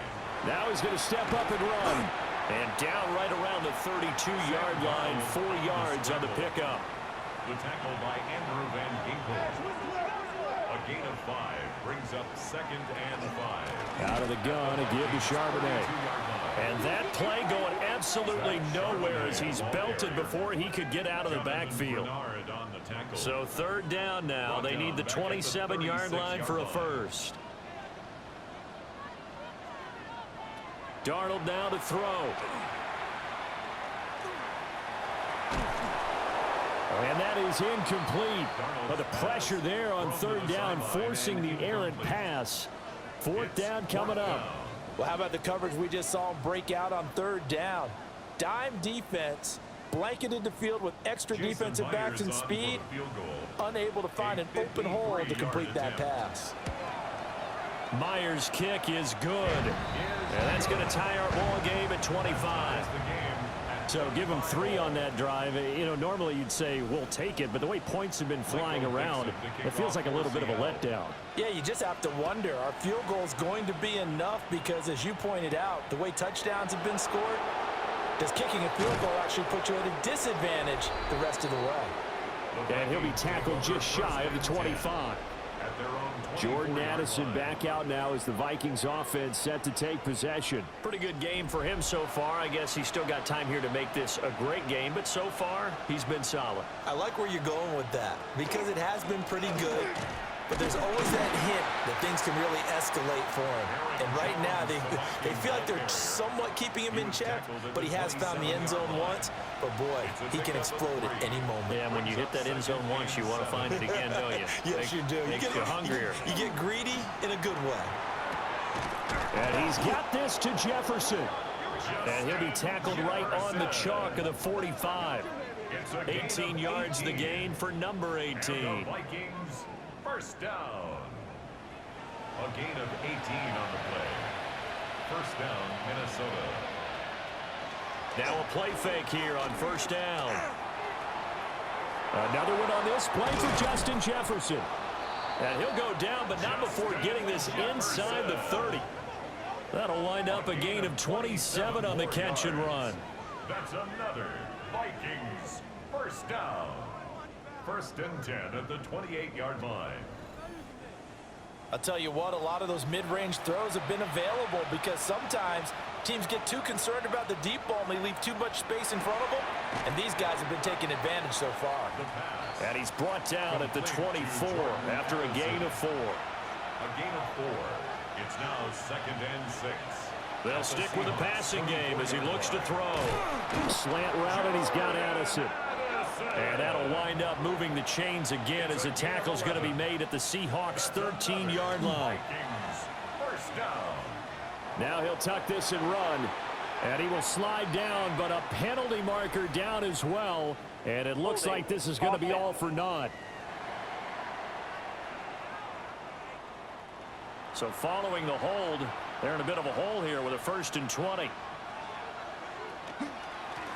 Now he's going to step up and run. And down right around the 32-yard line. 4 yards on the pickup. The tackle by Andrew Van Ginkel. A gain of 5 brings up 2nd and 5. Out of the gun, a give to Charbonnet. And that play going absolutely nowhere as he's belted before he could get out of the backfield. So third down now. They need the 27-yard line for a first. Darnold now to throw. And that is incomplete. But the pressure there on third down, forcing the errant pass. Fourth down coming up. Well, how about the coverage we just saw him break out on third down? Dime defense, blanketed the field with extra defensive backs and speed, unable to find an open hole to complete that pass. Myers' kick is good. And that's going to tie our ball game at 25. So give them 3 on that drive. You know, normally you'd say we'll take it, but the way points have been flying around, it feels like a little bit of a letdown. Yeah, you just have to wonder, are field goals going to be enough? Because as you pointed out, the way touchdowns have been scored, does kicking a field goal actually put you at a disadvantage the rest of the way? And he'll be tackled just shy of the 25. Jordan Addison back out now as the Vikings offense set to take possession. Pretty good game for him so far. I guess he's still got time here to make this a great game, but so far he's been solid. I like where you're going with that because it has been pretty good, but there's always that hint that things can really escalate for him. And right now they feel like they're somewhat keeping him in check, but he has found the end zone once. But boy, he can explode at any moment. Yeah, when you hit that end zone once, you want to find it again, don't you? Yes, you do. Makes you hungrier. You get greedy in a good way. And he's got this to Jefferson. And he'll be tackled right on the chalk of the 45. 18 yards the gain for number 18. Vikings first down. A gain of 18 on the play. First down, Minnesota. Now a play fake here on first down. Another one on this play for Justin Jefferson. And he'll go down, but not before getting this inside the 30. That'll wind up a gain of 27 on the catch and run. That's another Vikings first down. First and 10 at the 28-yard line. I'll tell you what, a lot of those mid-range throws have been available because sometimes teams get too concerned about the deep ball and they leave too much space in front of them. And these guys have been taking advantage so far. And he's brought down at the 24 after a gain of 4. A gain of 4. It's now second and 6. They'll stick with the passing game as he looks to throw. Slant route, and he's got Addison. And that'll wind up moving the chains again as the tackle's going to be made at the Seahawks' 13-yard line. First down. Now he'll tuck this and run. And he will slide down, but a penalty marker down as well. And it looks like this is going to be all for naught. So following the hold, they're in a bit of a hole here with a first and 20.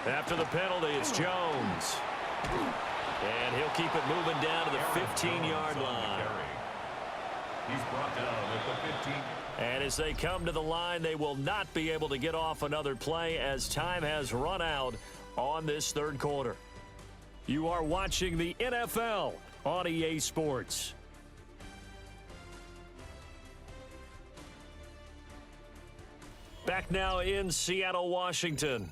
After the penalty, it's Jones. And he'll keep it moving down to the 15-yard line. He's brought down at the 15. And as they come to the line, they will not be able to get off another play as time has run out on this third quarter. You are watching the NFL on EA Sports. Back now in Seattle, Washington.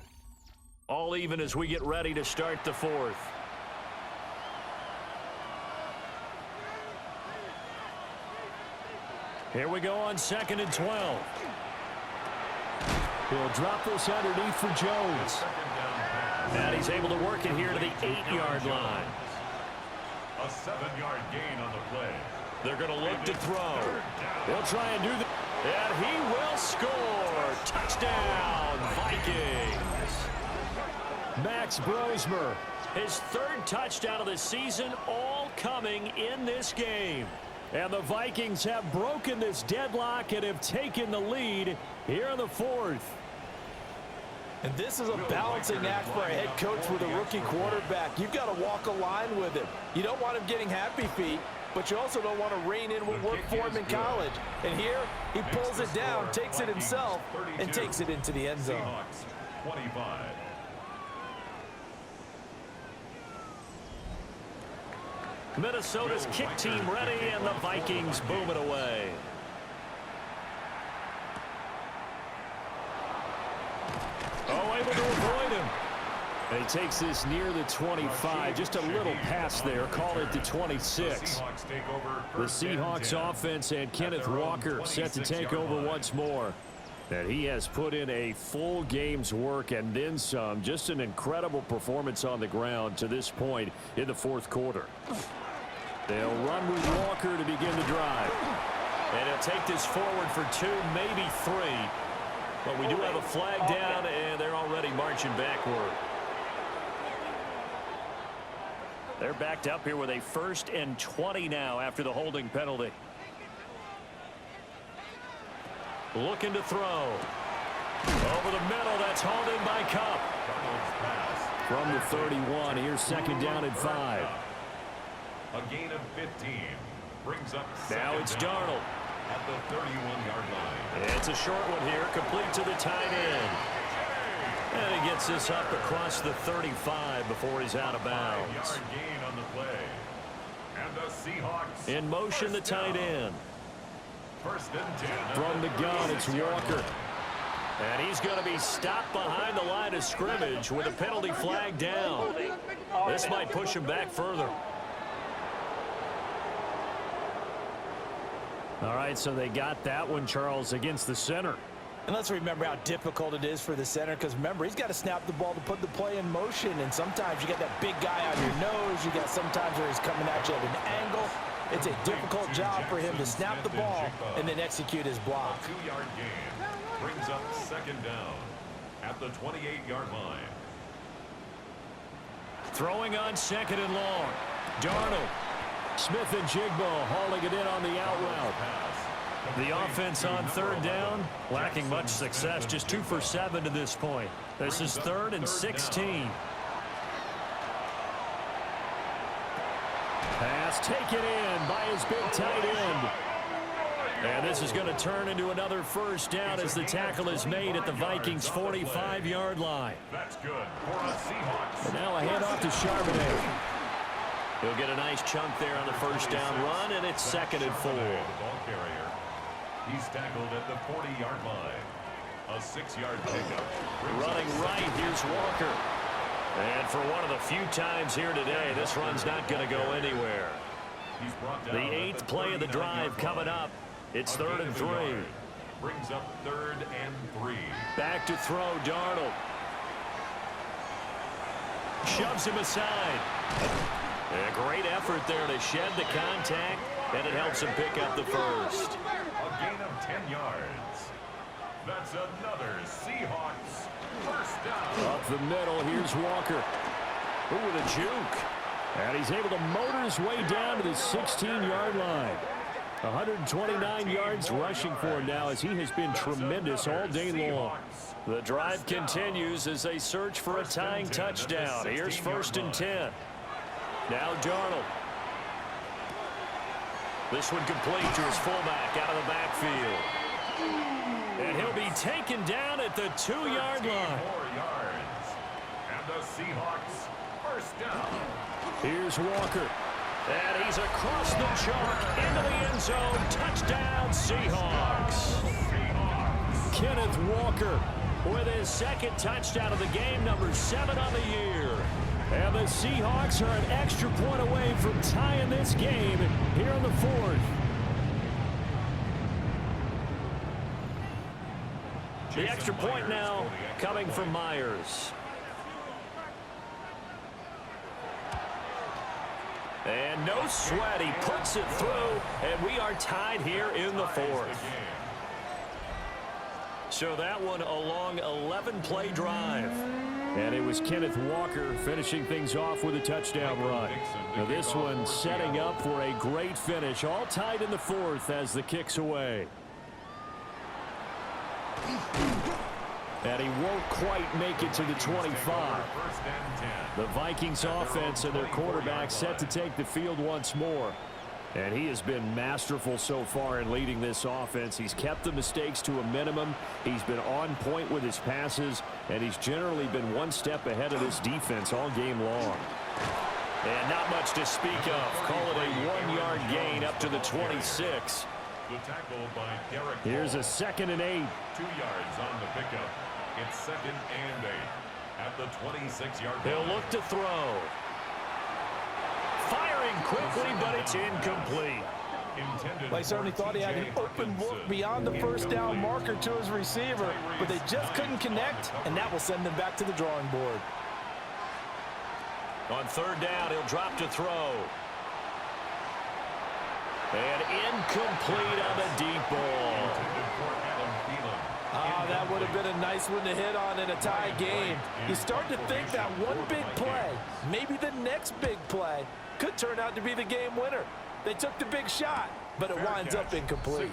All even as we get ready to start the fourth. Here we go on second and 12. He'll drop this underneath for Jones. And he's able to work it here to the 8-yard line. A 7-yard gain on the play. They're going to look to throw. They'll try and do that. And he will score. Touchdown, Vikings. Max Brosmer, his third touchdown of the season, all coming in this game. And the Vikings have broken this deadlock and have taken the lead here in the fourth. And this is a balancing act for a head coach with a rookie quarterback. You've got to walk a line with him. You don't want him getting happy feet, but you also don't want to rein in what worked for him in college. And here, he pulls it down, takes it himself, and takes it into the end zone. Seahawks 25. Minnesota's kick team ready, and the Vikings boom it away. Oh, able to avoid him. And he takes this near the 25. Just a little pass there. Call it the 26. The Seahawks offense and Kenneth Walker set to take over once more. And he has put in a full game's work and then some. Just an incredible performance on the ground to this point in the fourth quarter. They'll run with Walker to begin the drive. And he'll take this forward for 2, maybe 3. But we do have a flag down, and they're already marching backward. They're backed up here with a first and 20 now after the holding penalty. Looking to throw. Over the middle, that's hauled in by Cup. From the 31, here's second down and 5. A gain of 15 brings up now it's Darnold at the 31-yard line. It's a short one here, complete to the tight end. And he gets this up across the 35 before he's out of bounds. 5-yard gain on the play. And the Seahawks in motion, the tight end. First and 10. From the gun, it's Walker. And he's going to be stopped behind the line of scrimmage with a penalty flag down. This might push him back further. All right, so they got that one, Charles, against the center. And let's remember how difficult it is for the center, because remember, he's got to snap the ball to put the play in motion, and sometimes you get that big guy on your nose. You got sometimes where he's coming at you at an angle. It's a difficult job for him to snap the ball and then execute his block. A 2-yard gain brings up second down at the 28-yard line. Throwing on second and long. Darnold. Smith-njigba hauling it in on the out route. The offense on third down, lacking much success, just 2 for 7 to this point. This is 3rd and 16. Pass taken in by his big tight end. And this is going to turn into another first down as the tackle is made at the Vikings' 45-yard line. That's good for the Seahawks. And now a handoff to Charbonnet. He'll get a nice chunk there on the first down run, and it's 2nd and 4. Ball carrier. He's tackled at the 40-yard line. A 6-yard pickup. Running right, here's Walker. And for one of the few times here today, this run's not going to go anywhere. The 8th play of the drive coming up. It's 3rd and 3. Brings up 3rd and 3. Back to throw, Darnold. Shoves him aside. A great effort there to shed the contact, and it helps him pick up the first. A gain of 10 yards. That's another Seahawks first down. Up the middle, here's Walker. Ooh, with a juke. And he's able to motor his way down to the 16-yard line. 129 yards rushing for him now, as he has been tremendous all day long. The drive continues as they search for a tying touchdown. Here's 1st and 10. Now Darnold. This one complete to his fullback out of the backfield. And he'll be taken down at the 2-yard line. 4 yards. And the Seahawks first down. Here's Walker. And he's across the chalk into the end zone. Touchdown, Seahawks. Kenneth Walker with his 2nd touchdown of the game, number 7 on the year. And the Seahawks are an extra point away from tying this game here in the 4th. The extra point now coming from Myers. And no sweat, he puts it through, and we are tied here in the 4th. So that one a long 11-play drive. And it was Kenneth Walker finishing things off with a touchdown run. Now this one setting up for a great finish, all tied in the 4th as the kick's away. And he won't quite make it to the 25. The Vikings offense and their quarterback set to take the field once more. And he has been masterful so far in leading this offense. He's kept the mistakes to a minimum. He's been on point with his passes, and he's generally been one step ahead of this defense all game long. And not much to speak of. Call it a 1-yard gain up to the 26. The tackle by Derek. Here's a 2nd and 8. 2 yards on the pickup. It's 2nd and 8 at the 26-yard line. He'll look to throw. Firing quickly, but it's incomplete. They certainly thought he had an open look beyond the first down marker to his receiver, but they just couldn't connect, and that will send them back to the drawing board. On 3rd down, he'll drop to throw. And incomplete on the deep ball. That would have been a nice one to hit on in a tie game. You start to think that one big play, maybe the next big play, could turn out to be the game winner. They took the big shot, but it winds up incomplete.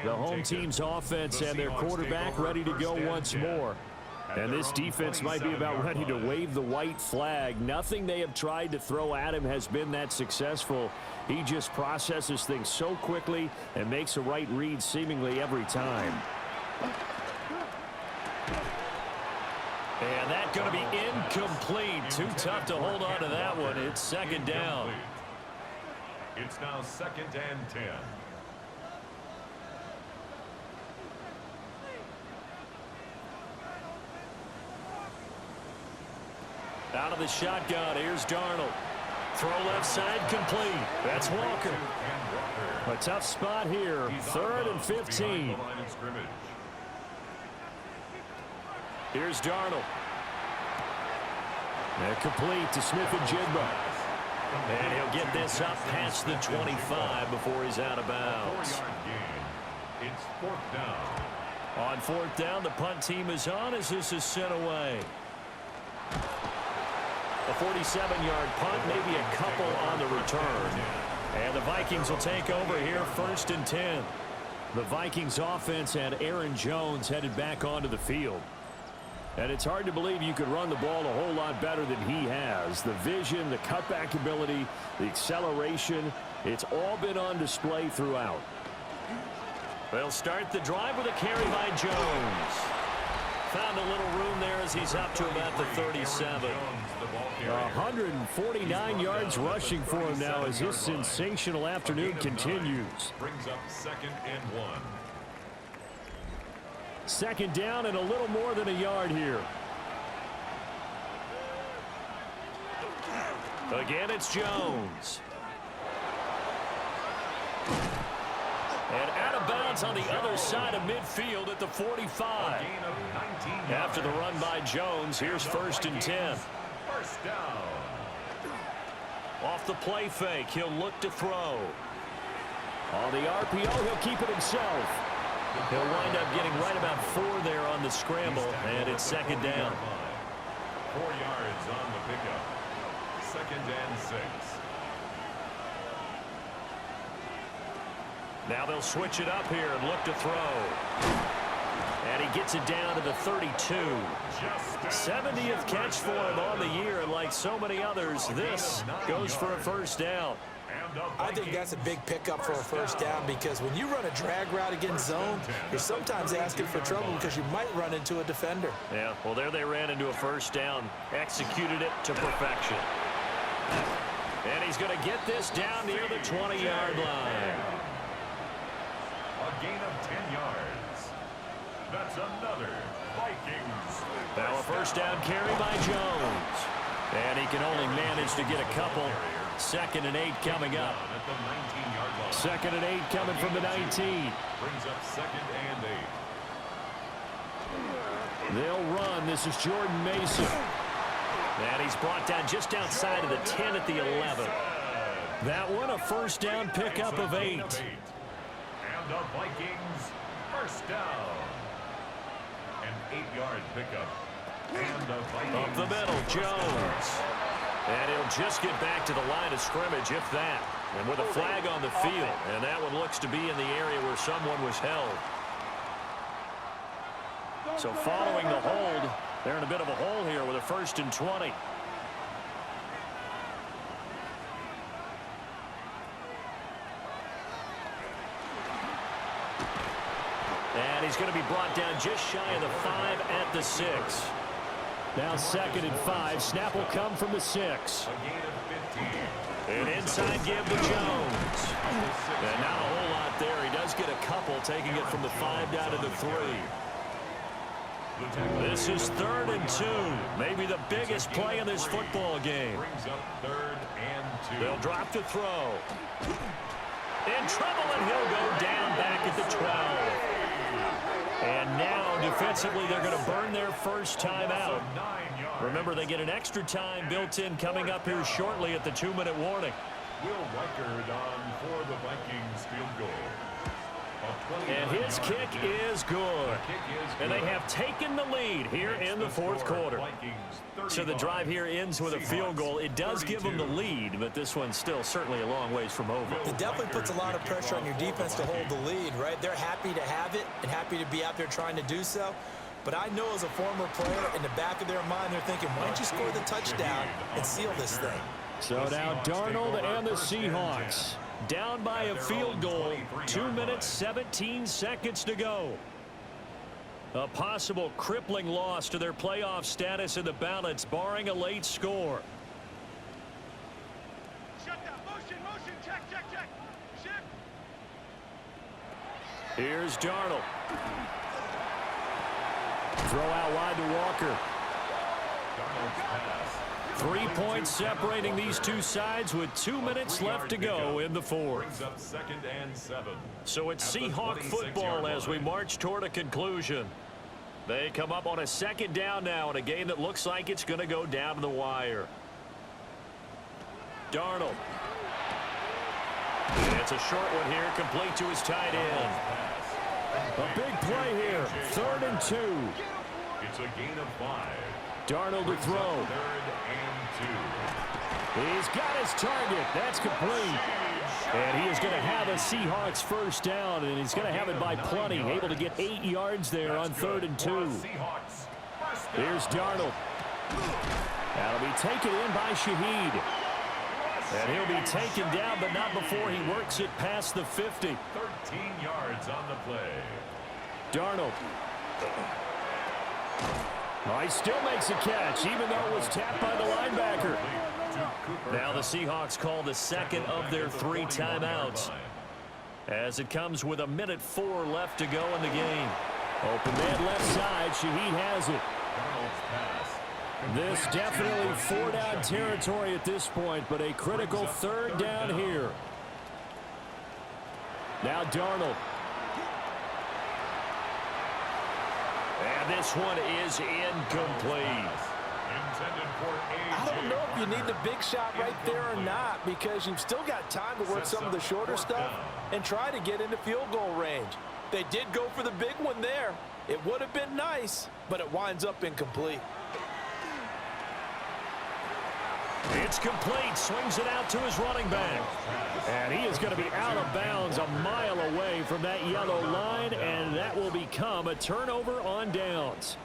The home team's offense and their quarterback ready to go once more. And this defense might be about ready to wave the white flag. Nothing they have tried to throw at him has been that successful. He just processes things so quickly and makes a right read seemingly every time. And that's going to be incomplete. Too tough to hold on to that one. It's second down. It's now 2nd and 10. Out of the shotgun, here's Darnold. Throw left side complete. That's Walker. A tough spot here. 3rd and 15. Here's Darnold. And complete to Smith-njigba. And he'll get this up past the 25 before he's out of bounds. It's 4th down. On 4th down, the punt team is on as this is sent away. A 47-yard punt, maybe a couple on the return. And the Vikings will take over here 1st and 10. The Vikings offense had Aaron Jones headed back onto the field. And it's hard to believe you could run the ball a whole lot better than he has. The vision, the cutback ability, the acceleration, it's all been on display throughout. They'll start the drive with a carry by Jones. Found a little room there as he's up to about the 37. 149 yards rushing for him now as this sensational afternoon continues. Brings up 2nd and 1. 2nd down and a little more than a yard here. Again, it's Jones. And out of bounds on the other side of midfield at the 45. After the run by Jones, here's 1st and 10. First down. Off the play fake, he'll look to throw. On the RPO, he'll keep it himself. He'll wind up getting right about 4 there on the scramble, and it's 2nd down. 4 yards on the pickup. 2nd and 6. Now they'll switch it up here and look to throw. And he gets it down to the 32. 70th catch for him on the year, and like so many others, this goes for a 1st down. I think that's a big pickup for a 1st down because when you run a drag route against zone, you're sometimes asking for trouble because you might run into a defender. Yeah, well, there they ran into a 1st down, executed it to perfection. And he's going to get this down near the 20-yard line. A gain of 10 yards. That's another Vikings. Now a 1st down carry by Jones. And he can only manage to get a couple. 2nd and 8 coming up. 2nd and 8 coming from the 19. Brings up 2nd and 8. They'll run. This is Jordan Mason. And he's brought down just outside of the 10 at the 11. That one a 1st down pickup of 8. And the Vikings 1st down. An 8-yard pickup. And the Vikings up the middle, Jones. And he'll just get back to the line of scrimmage, if that. And with a flag on the field. And that one looks to be in the area where someone was held. So following the hold, they're in a bit of a hole here with a 1st and 20. And he's going to be brought down just shy of the 5 at the 6. Now 2nd and 5. Snap will come from the 6. An inside give to Jones. And not a whole lot there. He does get a couple, taking it from the 5 down to the 3. This is 3rd and 2. Maybe the biggest play in this football game. Brings up 3rd and 2. They'll drop to throw. In trouble, and he'll go down back at the 12. And now, defensively, they're going to burn their 1st time out. Remember, they get an extra time built in coming up here shortly at the 2-minute warning. Will Reichard on for the Vikings field goal. And his kick is good. And they have taken the lead here in the fourth quarter. So the drive here ends with a field goal. It does give them the lead, but this one's still certainly a long ways from over. It definitely puts a lot of pressure on your defense to hold the lead, right? They're happy to have it and happy to be out there trying to do so. But I know as a former player, in the back of their mind, they're thinking, why don't you score the touchdown and seal this thing? So now Darnold and the Seahawks down by a field goal. 2 minutes, 17 seconds to go. A possible crippling loss to their playoff status in the balance, barring a late score. Shut down. Motion. Check. Shift. Here's Darnold. Throw out wide to Walker. 3 points separating these two sides with 2 minutes left to go in the fourth. So it's Seahawk football as we march toward a conclusion. They come up on a second down now in a game that looks like it's going to go down to the wire. Darnold. It's a short one here, complete to his tight end. A big play here, 3rd and 2. It's a gain of 5. Darnold to throw. 3rd and 2. He's got his target. That's complete. And he is going to have a Seahawks first down, and he's going to have it by plenty. Able to get 8 yards there on 3rd and 2. Here's Darnold. That'll be taken in by Shaheed. And he'll be taken down, but not before he works it past the 50. 13 yards on the play. Darnold. Oh, he still makes a catch, even though it was tapped by the linebacker. Now the Seahawks call the second of their 3 timeouts, as it comes with 1:04 left to go in the game. Open man left side. Shaheed has it. This definitely 4-down territory at this point, but a critical 3rd down here. Now Darnold. And this one is incomplete. I don't know if you need the big shot right there or not, because you've still got time to work some of the shorter stuff and try to get into field goal range. They did go for the big one there. It would have been nice, but it winds up incomplete. It's complete. Swings it out to his running back. And he is going to be out of bounds a mile away from that yellow line, and that will become a turnover on downs.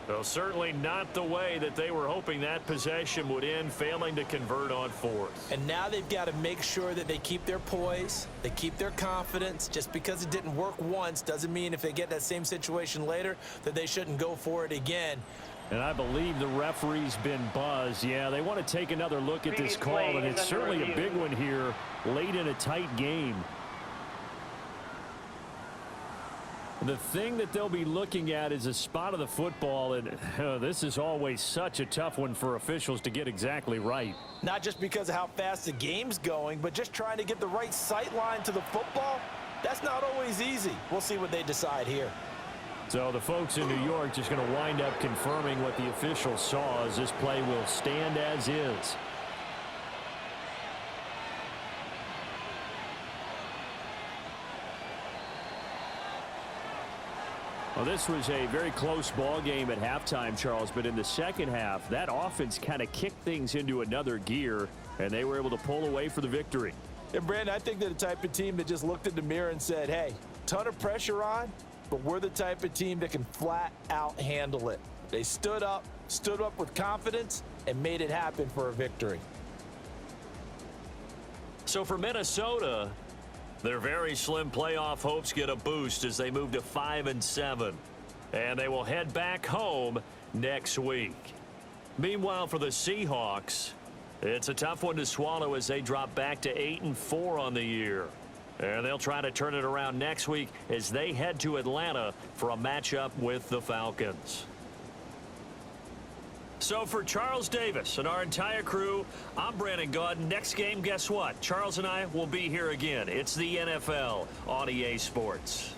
Well, certainly not the way that they were hoping that possession would end, failing to convert on 4th. And now they've got to make sure that they keep their poise, they keep their confidence. Just because it didn't work once doesn't mean if they get that same situation later that they shouldn't go for it again. And I believe the referee's been buzzed. Yeah, they want to take another look at this call, and it's certainly a big one here late in a tight game. The thing that they'll be looking at is a spot of the football, and this is always such a tough one for officials to get exactly right. Not just because of how fast the game's going, but just trying to get the right sight line to the football. That's not always easy. We'll see what they decide here. So the folks in New York just going to wind up confirming what the officials saw, as this play will stand as is. Well, this was a very close ball game at halftime, Charles, but in the second half, that offense kind of kicked things into another gear, and they were able to pull away for the victory. And, Brandon, I think they're the type of team that just looked in the mirror and said, hey, ton of pressure on, but we're the type of team that can flat out handle it. They stood up with confidence, and made it happen for a victory. So for Minnesota, their very slim playoff hopes get a boost as they move to 5-7. And they will head back home next week. Meanwhile, for the Seahawks, it's a tough one to swallow as they drop back to 8-4 on the year. And they'll try to turn it around next week as they head to Atlanta for a matchup with the Falcons. So for Charles Davis and our entire crew, I'm Brandon Gaudin. Next game, guess what? Charles and I will be here again. It's the NFL on EA Sports.